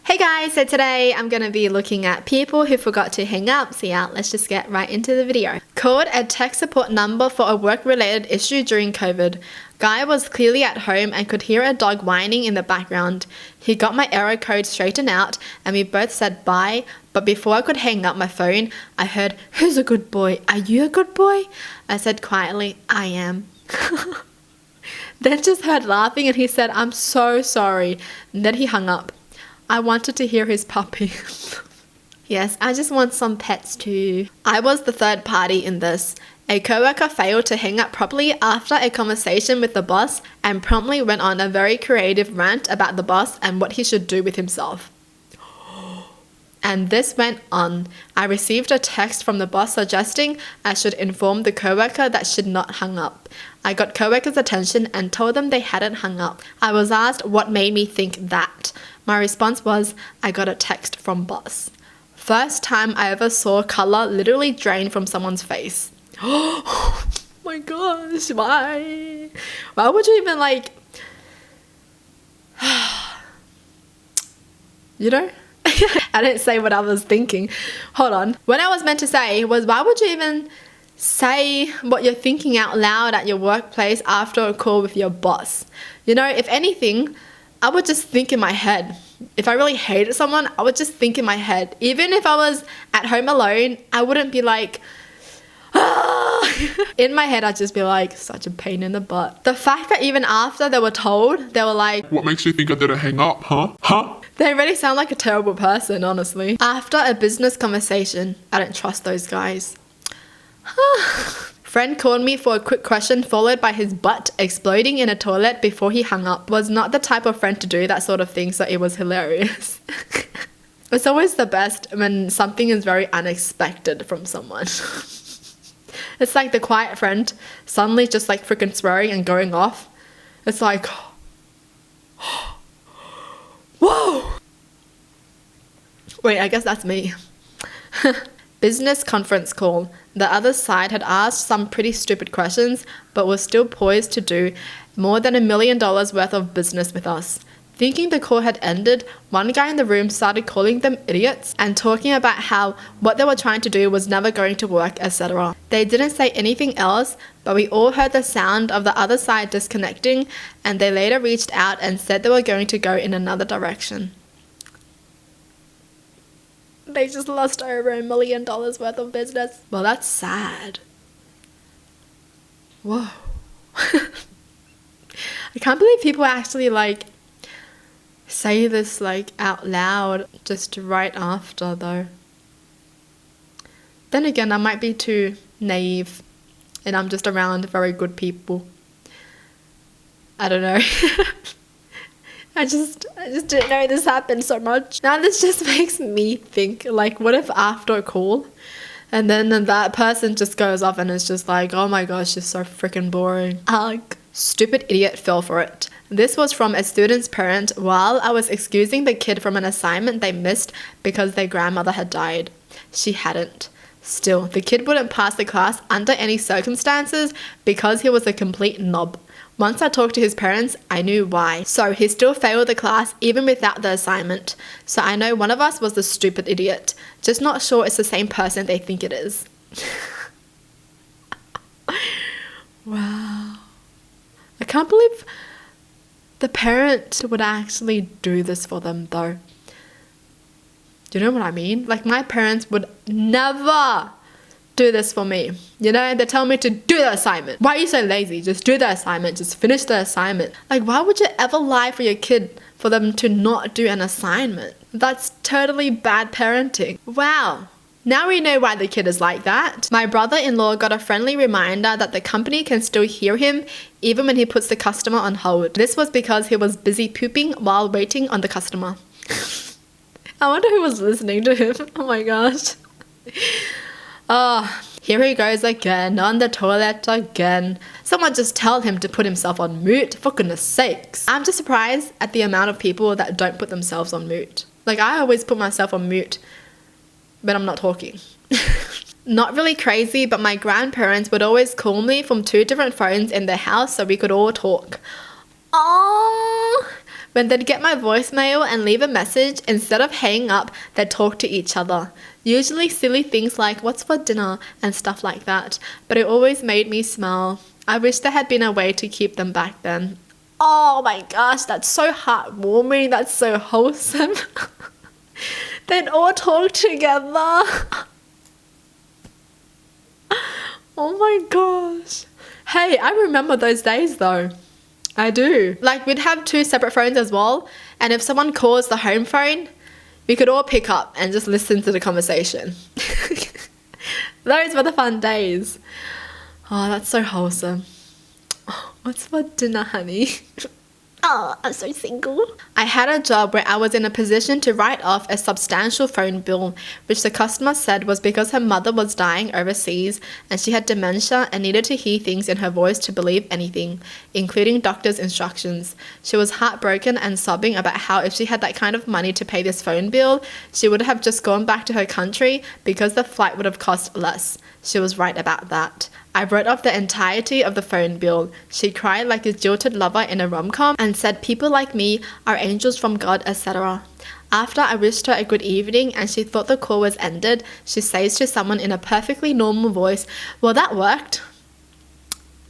Hey guys, so today I'm going to be looking at people who forgot to hang up. So yeah, let's just get right into the video. Called a tech support number for a work-related issue during COVID. Guy was clearly at home and could hear a dog whining in the background. He got my error code straightened out and we both said bye, but before I could hang up my phone, I heard, "Who's a good boy? Are you a good boy?" I said quietly, "I am." Then just heard laughing and he said, "I'm so sorry." And then he hung up. I wanted to hear his puppy. Yes, I just want some pets too. I was the third party in this. A coworker failed to hang up properly after a conversation with the boss and promptly went on a very creative rant about the boss and what he should do with himself. And this went on. I received a text from the boss suggesting I should inform the coworker that she'd not hung up. I got coworkers' attention and told them they hadn't hung up. I was asked what made me think that. My response was, I got a text from boss. First time I ever saw color literally drain from someone's face. Oh my gosh, why? Why would you even you know? I didn't say what I was thinking. Hold on. What I was meant to say was, why would you even say what you're thinking out loud at your workplace after a call with your boss? You know, if anything, I would just think in my head. If I really hated someone, I would just think in my head. Even if I was at home alone, I wouldn't be like, ah! In my head, I'd just be like, such a pain in the butt. The fact that even after they were told, they were like, "What makes you think I didn't hang up, huh? Huh?" They really sound like a terrible person, honestly. After a business conversation, I don't trust those guys. Friend called me for a quick question followed by his butt exploding in a toilet before he hung up. Was not the type of friend to do that sort of thing, so it was hilarious. It's always the best when something is very unexpected from someone. It's like the quiet friend suddenly just like freaking swearing and going off. It's like, whoa! Wait, I guess that's me. Business conference call. The other side had asked some pretty stupid questions, but was still poised to do more than $1 million worth of business with us. Thinking the call had ended, one guy in the room started calling them idiots and talking about how what they were trying to do was never going to work, etc. They didn't say anything else, but we all heard the sound of the other side disconnecting, and they later reached out and said they were going to go in another direction. They just lost over $1 million worth of business. Well, that's sad. Whoa. I can't believe people actually say this out loud just right after though. Then again, I might be too naive and I'm just around very good people. I don't know. I just didn't know this happened so much. Now this just makes me think, what if after a call and then that person just goes off and it's just like, oh my gosh, it's so freaking boring. Ugh. Stupid idiot fell for it. This was from a student's parent while I was excusing the kid from an assignment they missed because their grandmother had died. She hadn't. Still, the kid wouldn't pass the class under any circumstances because he was a complete knob. Once I talked to his parents, I knew why. So he still failed the class even without the assignment. So I know one of us was the stupid idiot. Just not sure it's the same person they think it is. Wow. I can't believe the parent would actually do this for them though. Do you know what I mean? My parents would never do this for me. You know, they tell me to do the assignment. Why are you so lazy? Just do the assignment. Just finish the assignment. Why would you ever lie for your kid for them to not do an assignment? That's totally bad parenting. Wow. Now we know why the kid is like that. My brother-in-law got a friendly reminder that the company can still hear him even when he puts the customer on hold. This was because he was busy pooping while waiting on the customer. I wonder who was listening to him. Oh my gosh. Oh, here he goes again, on the toilet again. Someone just tell him to put himself on mute, for goodness sakes. I'm just surprised at the amount of people that don't put themselves on mute. I always put myself on mute when I'm not talking. Not really crazy, but my grandparents would always call me from 2 different phones in their house so we could all talk. Oh, When they'd get my voicemail and leave a message, instead of hanging up, they'd talk to each other. Usually silly things like, what's for dinner, and stuff like that. But it always made me smile. I wish there had been a way to keep them back then. Oh my gosh, that's so heartwarming. That's so wholesome. They'd all talk together. Oh my gosh. Hey, I remember those days though. I do. Like, we'd have 2 separate phones as well, and if someone calls the home phone, we could all pick up and just listen to the conversation. Those were the fun days. Oh, that's so wholesome. Oh, what's for dinner, honey? Oh, I'm so single. I had a job where I was in a position to write off a substantial phone bill, which the customer said was because her mother was dying overseas and she had dementia and needed to hear things in her voice to believe anything, including doctor's instructions. She was heartbroken and sobbing about how if she had that kind of money to pay this phone bill, she would have just gone back to her country because the flight would have cost less. She was right about that. I wrote off the entirety of the phone bill. She cried like a jilted lover in a rom-com and said people like me are angels from God, etc. After I wished her a good evening and she thought the call was ended, she says to someone in a perfectly normal voice, well, that worked.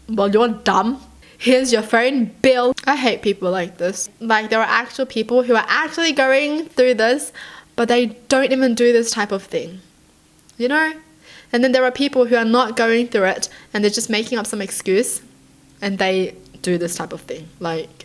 Well, you're dumb. Here's your phone bill. I hate people like this. Like, there are actual people who are actually going through this, but they don't even do this type of thing. You know? And then there are people who are not going through it and they're just making up some excuse and they do this type of thing. Like,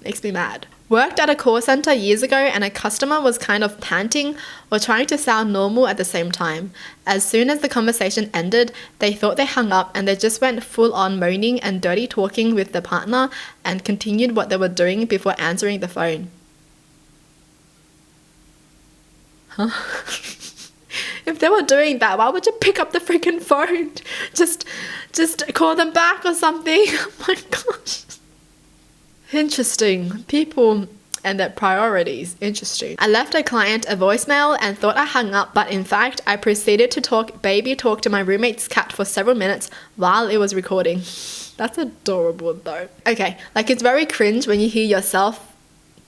makes me mad. Worked at a call center years ago and a customer was kind of panting or trying to sound normal at the same time. As soon as the conversation ended, they thought they hung up and they just went full on moaning and dirty talking with the partner and continued what they were doing before answering the phone. Huh? If they were doing that, why would you pick up the freaking phone? Just call them back or something. Oh my gosh. Interesting. People and their priorities. Interesting. I left a client a voicemail and thought I hung up, but in fact, I proceeded to baby talk to my roommate's cat for several minutes while it was recording. That's adorable though. Okay, like, it's very cringe when you hear yourself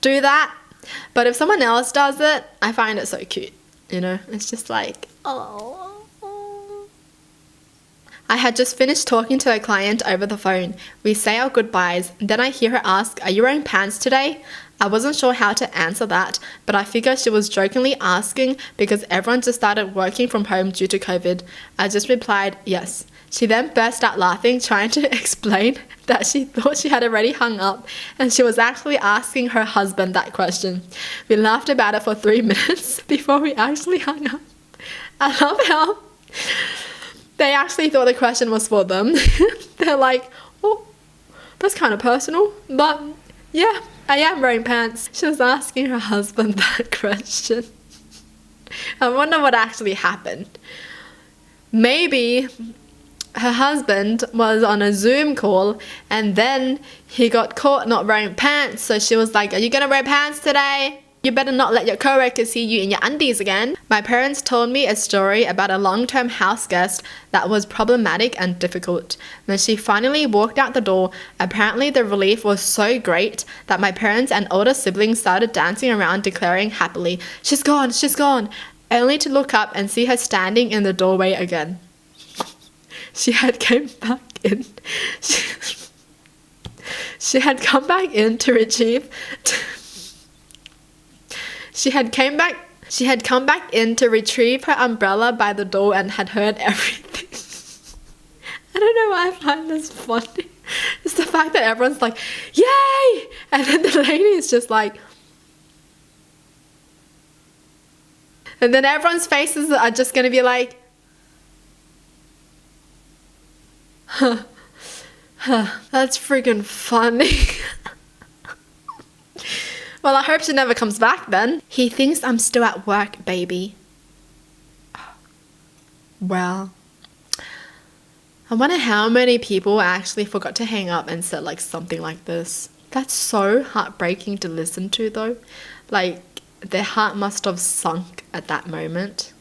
do that, but if someone else does it, I find it so cute. You know, it's just like, oh. I had just finished talking to a client over the phone. We say our goodbyes. Then I hear her ask, are you wearing pants today? I wasn't sure how to answer that, but I figured she was jokingly asking because everyone just started working from home due to COVID. I just replied, yes. She then burst out laughing, trying to explain that she thought she had already hung up and she was actually asking her husband that question. We laughed about it for 3 minutes before we actually hung up. I love how they actually thought the question was for them. They're like, oh, that's kind of personal, but yeah, I am wearing pants. She was asking her husband that question. I wonder what actually happened. Maybe her husband was on a Zoom call and then he got caught not wearing pants, so she was like, are you gonna wear pants today? You better not let your coworker see you in your undies again. My parents told me a story about a long-term house guest that was problematic and difficult. When she finally walked out the door, apparently the relief was so great that my parents and older siblings started dancing around declaring happily, she's gone, only to look up and see her standing in the doorway again. She had come back in. She had come back in to retrieve. She had come back in to retrieve her umbrella by the door and had heard everything. I don't know why I find this funny. It's the fact that everyone's like, yay! And then the lady is just like, and then everyone's faces are just going to be like, that's freaking funny. Well, I hope she never comes back then. He thinks I'm still at work, baby. Well, I wonder how many people actually forgot to hang up and said like something like this. That's so heartbreaking to listen to though. Like, their heart must have sunk at that moment.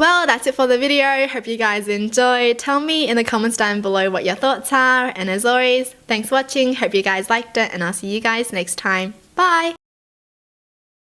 Well, that's it for the video. Hope you guys enjoyed. Tell me in the comments down below what your thoughts are. And as always, thanks for watching. Hope you guys liked it, and I'll see you guys next time. Bye!